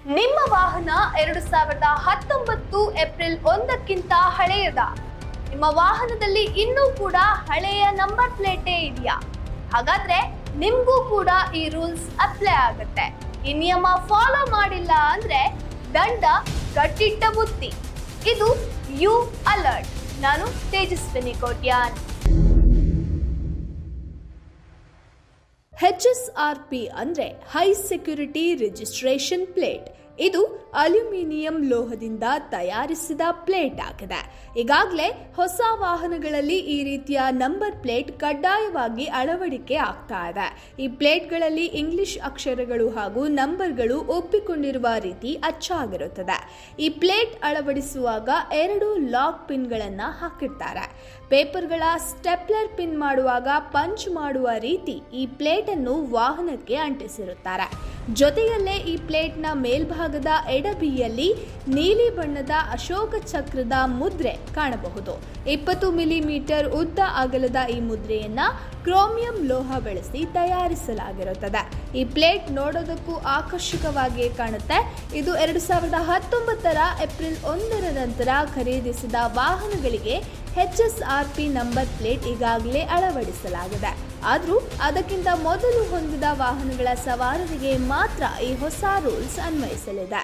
ನಿಮ್ಮ ವಾಹನ 2019 ಏಪ್ರಿಲ್ 1ಕ್ಕಿಂತ ಹಳೆಯದ? ನಿಮ್ಮ ವಾಹನದಲ್ಲಿ ಇನ್ನೂ ಕೂಡ ಹಳೆಯ ನಂಬರ್ ಪ್ಲೇಟೇ ಇದೆಯಾ? ಹಾಗಾದ್ರೆ ನಿಮ್ಗೂ ಕೂಡ ಈ ರೂಲ್ಸ್ ಅಪ್ಲೈ ಆಗುತ್ತೆ. ಈ ನಿಯಮ ಫಾಲೋ ಮಾಡಿಲ್ಲ ಅಂದ್ರೆ ದಂಡ ಕಟ್ಟಿಟ್ಟ ಬುತ್ತಿ. ಇದು ಯು ಅಲರ್ಟ್. ನಾನು ತೇಜಸ್ವಿನಿ ಕೋಟ್ಯಾನ್. HSRP ಅಂದ್ರೆ ಹೈ ಸೆಕ್ಯೂರಿಟಿ ರಿಜಿಸ್ಟ್ರೇಷನ್ ಪ್ಲೇಟ್. ಇದು ಅಲ್ಯೂಮಿನಿಯಂ ಲೋಹದಿಂದ ತಯಾರಿಸಿದ ಪ್ಲೇಟ್ ಆಗಿದೆ. ಈಗಾಗಲೇ ಹೊಸ ವಾಹನಗಳಲ್ಲಿ ಈ ರೀತಿಯ ನಂಬರ್ ಪ್ಲೇಟ್ ಕಡ್ಡಾಯವಾಗಿ ಅಳವಡಿಕೆ ಆಗ್ತಾ ಇದೆ. ಈ ಪ್ಲೇಟ್ಗಳಲ್ಲಿ ಇಂಗ್ಲಿಷ್ ಅಕ್ಷರಗಳು ಹಾಗೂ ನಂಬರ್ಗಳು ಒಪ್ಪಿಕೊಂಡಿರುವ ರೀತಿ ಅಚ್ಚಾಗಿರುತ್ತದೆ. ಈ ಪ್ಲೇಟ್ ಅಳವಡಿಸುವಾಗ 2 ಲಾಕ್ ಪಿನ್ಗಳನ್ನು ಹಾಕಿರ್ತಾರೆ. ಪೇಪರ್ಗಳ ಸ್ಟೆಪ್ಲರ್ ಪಿನ್ ಮಾಡುವಾಗ ಪಂಚ್ ಮಾಡುವ ರೀತಿ ಈ ಪ್ಲೇಟ್ ಅನ್ನು ವಾಹನಕ್ಕೆ ಅಂಟಿಸಿರುತ್ತಾರೆ. ಜೊತೆಯಲ್ಲೇ ಈ ಪ್ಲೇಟ್ನ ಮೇಲ್ಭಾಗದ ಎಡಬಿಯಲ್ಲಿ ನೀಲಿ ಬಣ್ಣದ ಅಶೋಕ ಚಕ್ರದ ಮುದ್ರೆ ಕಾಣಬಹುದು. 20 ಮಿಲಿಮೀಟರ್ ಉದ್ದ ಅಗಲದ ಈ ಮುದ್ರೆಯನ್ನ ಕ್ರೋಮಿಯಂ ಲೋಹ ಬಳಸಿ ತಯಾರಿಸಲಾಗಿರುತ್ತದೆ. ಈ ಪ್ಲೇಟ್ ನೋಡೋದಕ್ಕೂ ಆಕರ್ಷಕವಾಗಿಯೇ ಕಾಣುತ್ತೆ. ಇದು 2019 ಏಪ್ರಿಲ್ 1 ನಂತರ ಖರೀದಿಸಿದ ವಾಹನಗಳಿಗೆ HSRP ನಂಬರ್ ಪ್ಲೇಟ್ ಈಗಾಗಲೇ ಅಳವಡಿಸಲಾಗಿದೆ. ಆದರೂ ಅದಕ್ಕಿಂತ ಮೊದಲು ಹೊಂದಿದ ವಾಹನಗಳ ಸವಾರರಿಗೆ ಮಾತ್ರ ಈ ಹೊಸ ರೂಲ್ಸ್ ಅನ್ವಯಿಸಲಿದೆ.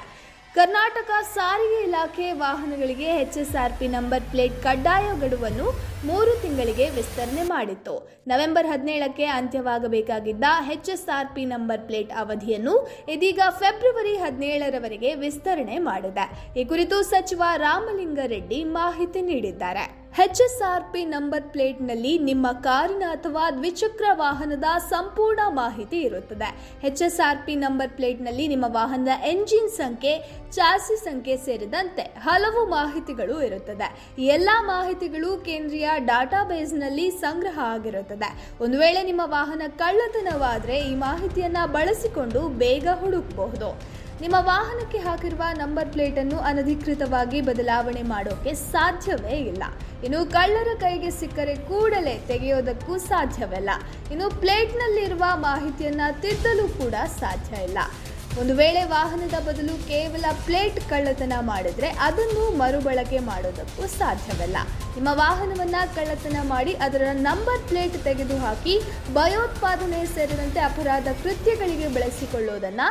ಕರ್ನಾಟಕ ಸಾರಿಗೆ ಇಲಾಖೆ ವಾಹನಗಳಿಗೆ HSRP ನಂಬರ್ ಪ್ಲೇಟ್ ಕಡ್ಡಾಯ ಗಡುವನ್ನು 3 ತಿಂಗಳಿಗೆ ವಿಸ್ತರಣೆ ಮಾಡಿತ್ತು. ನವೆಂಬರ್ 17ಕ್ಕೆ ಅಂತ್ಯವಾಗಬೇಕಾಗಿದ್ದ HSRP ನಂಬರ್ ಪ್ಲೇಟ್ ಅವಧಿಯನ್ನು ಇದೀಗ ಫೆಬ್ರವರಿ 17ರವರೆಗೆ ವಿಸ್ತರಣೆ ಮಾಡಿದೆ. ಈ ಕುರಿತು ಸಚಿವ ರಾಮಲಿಂಗಾರೆಡ್ಡಿ ಮಾಹಿತಿ ನೀಡಿದ್ದಾರೆ. HSRP ನಂಬರ್ ಪ್ಲೇಟ್ನಲ್ಲಿ ನಿಮ್ಮ ಕಾರಿನ ಅಥವಾ ದ್ವಿಚಕ್ರ ವಾಹನದ ಸಂಪೂರ್ಣ ಮಾಹಿತಿ ಇರುತ್ತದೆ. HSRP ನಂಬರ್ ಪ್ಲೇಟ್ನಲ್ಲಿ ನಿಮ್ಮ ವಾಹನದ ಎಂಜಿನ್ ಸಂಖ್ಯೆ, ಚಾಸಿ ಸಂಖ್ಯೆ ಸೇರಿದಂತೆ ಹಲವು ಮಾಹಿತಿಗಳು ಇರುತ್ತದೆ. ಈ ಎಲ್ಲ ಮಾಹಿತಿಗಳು ಕೇಂದ್ರೀಯ ಡಾಟಾಬೇಸ್ನಲ್ಲಿ ಸಂಗ್ರಹ ಆಗಿರುತ್ತದೆ. ಒಂದು ವೇಳೆ ನಿಮ್ಮ ವಾಹನ ಕಳ್ಳತನವಾದರೆ ಈ ಮಾಹಿತಿಯನ್ನ ಬಳಸಿಕೊಂಡು ಬೇಗ ಹುಡುಕಬಹುದು. ನಿಮ್ಮ ವಾಹನಕ್ಕೆ ಹಾಕಿರುವ ನಂಬರ್ ಪ್ಲೇಟ್ ಅನ್ನು ಅನಧಿಕೃತವಾಗಿ ಬದಲಾವಣೆ ಮಾಡೋಕೆ ಸಾಧ್ಯವೇ ಇಲ್ಲ. ಇನ್ನು ಕಳ್ಳರ ಕೈಗೆ ಸಿಕ್ಕರೆ ಕೂಡಲೇ ತೆಗೆಯೋದಕ್ಕೂ ಸಾಧ್ಯವಿಲ್ಲ. ಇನ್ನು ಪ್ಲೇಟ್ನಲ್ಲಿರುವ ಮಾಹಿತಿಯನ್ನ ತಿದ್ದಲು ಕೂಡ ಸಾಧ್ಯ ಇಲ್ಲ. ಒಂದು ವೇಳೆ ವಾಹನದ ಬದಲು ಕೇವಲ ಪ್ಲೇಟ್ ಕಳ್ಳತನ ಮಾಡಿದ್ರೆ ಅದನ್ನು ಮರುಬಳಕೆ ಮಾಡೋದಕ್ಕೂ ಸಾಧ್ಯವಿಲ್ಲ. ನಿಮ್ಮ ವಾಹನವನ್ನ ಕಳ್ಳತನ ಮಾಡಿ ಅದರ ನಂಬರ್ ಪ್ಲೇಟ್ ತೆಗೆದುಹಾಕಿ ಭಯೋತ್ಪಾದನೆ ಸೇರಿದಂತೆ ಅಪರಾಧ ಕೃತ್ಯಗಳಿಗೆ ಬಳಸಿಕೊಳ್ಳುವುದನ್ನ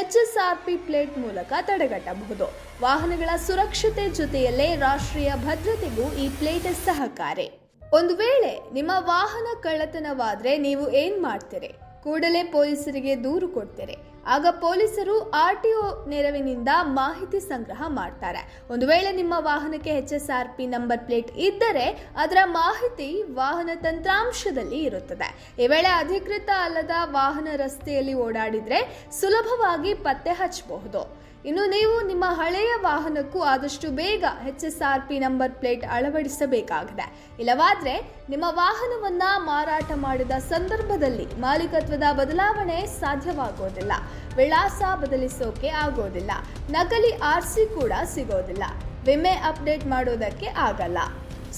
HSRP ಪ್ಲೇಟ್ ಮೂಲಕ ತಡೆಗಟ್ಟಬಹುದು. ವಾಹನಗಳ ಸುರಕ್ಷತೆ ಜೊತೆಯಲ್ಲೇ ರಾಷ್ಟ್ರೀಯ ಭದ್ರತೆಗೂ ಈ ಪ್ಲೇಟ್ ಸಹಕಾರಿ. ಒಂದು ವೇಳೆ ನಿಮ್ಮ ವಾಹನ ಕಳ್ಳತನವಾದ್ರೆ ನೀವು ಏನ್ ಮಾಡ್ತೀರಿ? ಕೂಡಲೇ ಪೊಲೀಸರಿಗೆ ದೂರು ಕೊಡ್ತೀರಿ. ಆಗ ಪೊಲೀಸರು RTO ನೆರವಿನಿಂದ ಮಾಹಿತಿ ಸಂಗ್ರಹ ಮಾಡ್ತಾರೆ. ಒಂದು ವೇಳೆ ನಿಮ್ಮ ವಾಹನಕ್ಕೆ HSRP ನಂಬರ್ ಪ್ಲೇಟ್ ಇದ್ದರೆ ಅದರ ಮಾಹಿತಿ ವಾಹನ ತಂತ್ರಾಂಶದಲ್ಲಿ ಇರುತ್ತದೆ. ಈ ವೇಳೆ ಅಧಿಕೃತ ಅಲ್ಲದ ವಾಹನ ರಸ್ತೆಯಲ್ಲಿ ಓಡಾಡಿದ್ರೆ ಸುಲಭವಾಗಿ ಪತ್ತೆ ಹಚ್ಚಬಹುದು. ಇನ್ನು ನೀವು ನಿಮ್ಮ ಹಳೆಯ ವಾಹನಕ್ಕೂ ಆದಷ್ಟು ಬೇಗ HSRP ನಂಬರ್ ಪ್ಲೇಟ್ ಅಳವಡಿಸಬೇಕಾಗಿದೆ. ಇಲ್ಲವಾದ್ರೆ ನಿಮ್ಮ ವಾಹನವನ್ನ ಮಾರಾಟ ಮಾಡಿದ ಸಂದರ್ಭದಲ್ಲಿ ಮಾಲೀಕತ್ವದ ಬದಲಾವಣೆ ಸಾಧ್ಯವಾಗೋದಿಲ್ಲ, ವಿಳಾಸ ಬದಲಿಸೋಕೆ ಆಗೋದಿಲ್ಲ, ನಕಲಿ RC ಕೂಡ ಸಿಗೋದಿಲ್ಲ, ವಿಮೆ ಅಪ್ಡೇಟ್ ಮಾಡೋದಕ್ಕೆ ಆಗಲ್ಲ.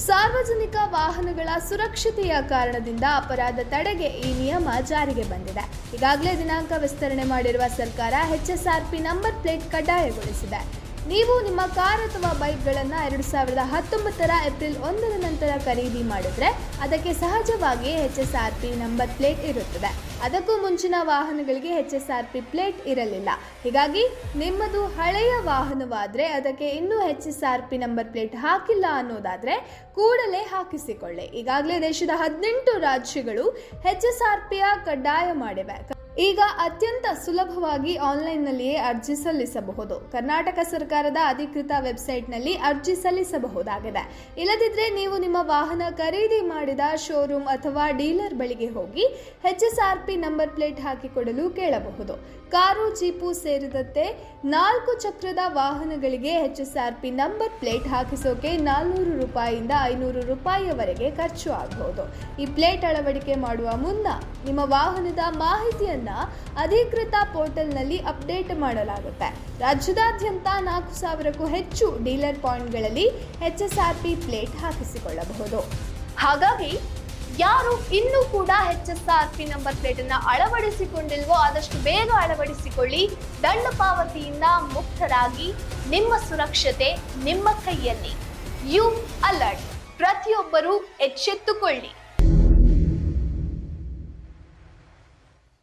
ಸಾರ್ವಜನಿಕ ವಾಹನಗಳ ಸುರಕ್ಷತೆಯ ಕಾರಣದಿಂದ ಅಪರಾಧ ತಡೆಗೆ ಈ ನಿಯಮ ಜಾರಿಗೆ ಬಂದಿದೆ. ಈಗಾಗಲೇ ದಿನಾಂಕ ವಿಸ್ತರಣೆ ಮಾಡಿರುವ ಸರ್ಕಾರ HSRP ನಂಬರ್ ಪ್ಲೇಟ್ ಕಡ್ಡಾಯಗೊಳಿಸಿದೆ. ನೀವು ನಿಮ್ಮ ಕಾರ್ ಅಥವಾ ಬೈಕ್ಗಳನ್ನು 2019 ಏಪ್ರಿಲ್ 1 ನಂತರ ಖರೀದಿ ಮಾಡಿದ್ರೆ ಅದಕ್ಕೆ ಸಹಜವಾಗಿ HSRP ನಂಬರ್ ಪ್ಲೇಟ್ ಇರುತ್ತದೆ. ಅದಕ್ಕೂ ಮುಂಚಿನ ವಾಹನಗಳಿಗೆ HSRP ಪ್ಲೇಟ್ ಇರಲಿಲ್ಲ. ಹೀಗಾಗಿ ನಿಮ್ಮದು ಹಳೆಯ ವಾಹನವಾದರೆ ಅದಕ್ಕೆ ಇನ್ನೂ HSRP ನಂಬರ್ ಪ್ಲೇಟ್ ಹಾಕಿಲ್ಲ ಅನ್ನೋದಾದ್ರೆ ಕೂಡಲೇ ಹಾಕಿಸಿಕೊಳ್ಳಿ. ಈಗಾಗಲೇ ದೇಶದ 18 ರಾಜ್ಯಗಳು HSRPಯ ಕಡ್ಡಾಯ ಮಾಡಿವೆ. ಈಗ ಅತ್ಯಂತ ಸುಲಭವಾಗಿ ಆನ್ಲೈನ್ನಲ್ಲಿಯೇ ಅರ್ಜಿ ಸಲ್ಲಿಸಬಹುದು. ಕರ್ನಾಟಕ ಸರ್ಕಾರದ ಅಧಿಕೃತ ವೆಬ್ಸೈಟ್ನಲ್ಲಿ ಅರ್ಜಿ ಸಲ್ಲಿಸಬಹುದಾಗಿದೆ. ಇಲ್ಲದಿದ್ದರೆ ನೀವು ನಿಮ್ಮ ವಾಹನ ಖರೀದಿ ಮಾಡಿದ ಶೋರೂಮ್ ಅಥವಾ ಡೀಲರ್ ಬಳಿಗೆ ಹೋಗಿ HSRP ನಂಬರ್ ಪ್ಲೇಟ್ ಹಾಕಿಕೊಡಲು ಕೇಳಬಹುದು. ಕಾರು, ಜೀಪು ಸೇರಿದಂತೆ 4 ಚಕ್ರದ ವಾಹನಗಳಿಗೆ HSRP ನಂಬರ್ ಪ್ಲೇಟ್ ಹಾಕಿಸೋಕೆ 400 ರೂಪಾಯಿಯಿಂದ 500 ರೂಪಾಯಿಯವರೆಗೆ ಖರ್ಚು ಆಗಬಹುದು. ಈ ಪ್ಲೇಟ್ ಅಳವಡಿಕೆ ಮಾಡುವ ಮುನ್ನ ನಿಮ್ಮ ವಾಹನದ ಮಾಹಿತಿಯನ್ನು ಅಧಿಕೃತ ಪೋರ್ಟಲ್ನಲ್ಲಿ ಅಪ್ಡೇಟ್ ಮಾಡಲಾಗುತ್ತೆ. ರಾಜ್ಯದಾದ್ಯಂತ 4000ಕ್ಕೂ ಹೆಚ್ಚು ಡೀಲರ್ ಪಾಯಿಂಟ್ಗಳಲ್ಲಿ HSRP ಪ್ಲೇಟ್ ಹಾಕಿಸಿಕೊಳ್ಳಬಹುದು. ಹಾಗಾಗಿ ಯಾರು ಇನ್ನೂ ಕೂಡ HSRP ನಂಬರ್ ಪ್ಲೇಟ್ ಅನ್ನ ಅಳವಡಿಸಿಕೊಂಡಿಲ್ವೋ ಆದಷ್ಟು ಬೇಗ ಅಳವಡಿಸಿಕೊಳ್ಳಿ. ದಂಡ ಪಾವತಿಯಿಂದ ಮುಕ್ತರಾಗಿ ನಿಮ್ಮ ಸುರಕ್ಷತೆ ನಿಮ್ಮ ಕೈಯಲ್ಲಿ. ಯು ಅಲರ್ಟ್, ಪ್ರತಿಯೊಬ್ಬರೂ ಎಚ್ಚೆತ್ತುಕೊಳ್ಳಿ.